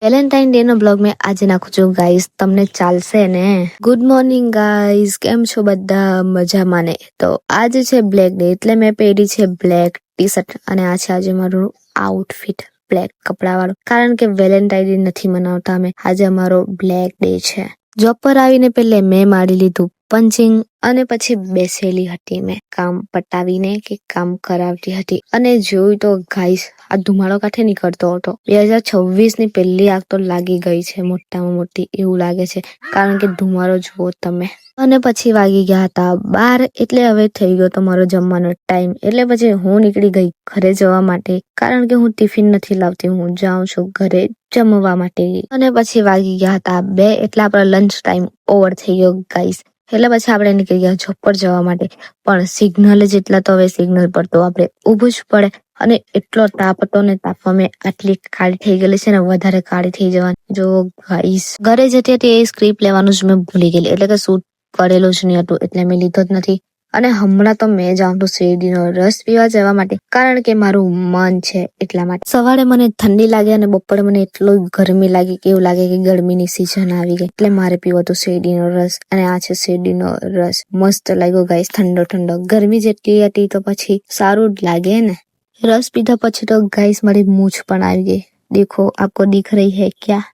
Valentine day નો blog મેં આજે નાખું છું ગાઈઝ, તમને ચાલશે ને? ગુડ મોર્નિંગ ગાઈઝ, કેમ છો બધા? મજામાં ને? તો આજે છે બ્લેક ડે, એટલે મેં પહેરી છે બ્લેક ટી શર્ટ અને આ છે આજે મારું આઉટફિટ બ્લેક કપડા વાળું, કારણ કે વેલેન્ટાઇન ડે નથી મનાવતા અમે, આજે અમારો બ્લેક ડે છે. જોબ પર આવીને પહેલે મેં મારી લીધું પંચિંગ અને પછી બેસેલી હતી મેં કામ પટાવીને કે કામ કરાવતી હતી અને જોયું તો ગાઈસ આ ધુમાડો કાંઠે નીકળતો હતો. 2026 ની પહેલી આગ તો લાગી ગઈ છે મોટામાં મોટી, એવું લાગે છે, કારણ કે ધુમાડો જુઓ તમે. અને પછી વાગી ગયા હતા 12, એટલે હવે થઈ ગયો તો મારો જમવાનો ટાઈમ. એટલે પછી હું નીકળી ગઈ ઘરે જવા માટે, કારણ કે હું ટિફિન નથી લાવતી, હું જાઉં છું ઘરે જમવા માટે. અને પછી વાગી ગયા હતા 2, એટલે આપણો લંચ ટાઈમ ઓવર થઈ ગયો ગાઈસ. એટલે પછી આપણે નીકળી ગયા જોબ પર જવા માટે, પણ સિગ્નલ જેટલા તો હવે સિગ્નલ પર તો આપણે ઊભું જ પડે. અને એટલો તાપ હતો ને, તાપમાં મેં આટલી કાળી થઈ ગયેલી છે ને, વધારે કાળી થઈ જવાની. જો ગાઈસ ઘરે જતી હતી એ સ્ક્રિપ્ટ લેવાનું જ મેં ભૂલી ગયેલી, એટલે કે શૂટ કરેલું જ નહીં હતું, એટલે મેં લીધો જ નથી. અને હમણાં તો મેં જાઉં છું શેરડીનો રસ પીવા જવા માટે, કારણ કે મારું મન છે એટલા માટે. સવારે મને ઠંડી લાગે અને બપોરે મને એટલો ગરમી લાગી કે એવું લાગે કે ગરમીની સિઝન આવી ગઈ, એટલે મારે પીવો તો શેરડીનો રસ. અને આ છે શેરડીનો રસ, મસ્ત લાગ્યો ગાઈસ, ઠંડો ઠંડો. ગરમી જેટલી હતી તો પછી સારું જ લાગે ને. રસ પીધા પછી તો ગાઈસ મારી મૂછ પણ આવી ગઈ. દેખો આપકો દિખ રહી હૈ ક્યા?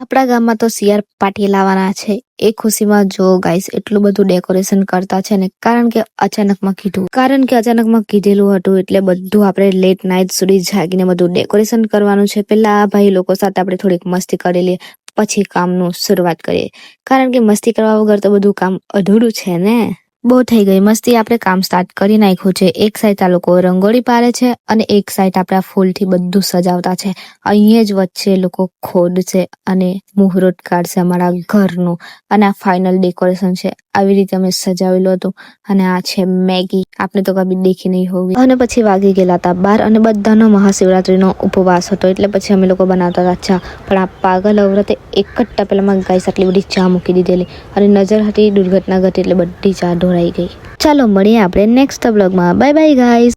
આપણા ગામમાં તો સીઆર પાર્ટી લાવવાના છે. એ ખુશીમાં જો ગાઈસ એટલું બધું ડેકોરેશન કરતા છે ને, કારણ કે અચાનકમાં કીધેલું હતું, એટલે બધું આપણે લેટ નાઇટ સુધી જાગીને બધું ડેકોરેશન કરવાનું છે. પેલા આ ભાઈ લોકો સાથે આપણે થોડીક મસ્તી કરી લઈએ, પછી કામનું શરૂઆત કરીએ, કારણ કે મસ્તી કરવા વગર તો બધું કામ અધૂરું છે ને. બહુ થઈ ગઈ મસ્તી, આપણે કામ સ્ટાર્ટ કરી નાખ્યું છે. એક સાઈડ આ લોકો રંગોળી પાડે છે અને એક સાઈડ આપણા ફૂલથી બધું સજાવતા છે. અહીંયા જ વચ્ચે લોકો ખોદશે અને મુહૂર્ત કાઢશે અમારા ઘરનું. અને આ ફાઇનલ ડેકોરેશન છે, આવી રીતે અમે સજાવેલું હતું. અને આ છે મેગી, આપણે તો કभी દેખી નહીં હોગી. અને પછી વાગી ગયેલા હતા 12 અને બધાનો મહાશિવરાત્રીનો ઉપવાસ હતો, એટલે પછી અમે લોકો બનાવતા હતા ચા. પણ આ પાગલ અવરતે એક જ ટપલામાં ગાઈસ આટલી બધી ચા મૂકી દીધેલી, અને નજર હતી દુર્ઘટના ઘટી એટલે બધી ચા ઢોળાઈ ગઈ. ચાલો મળીએ આપણે નેક્સ્ટ બ્લોગમાં. Bye bye guys.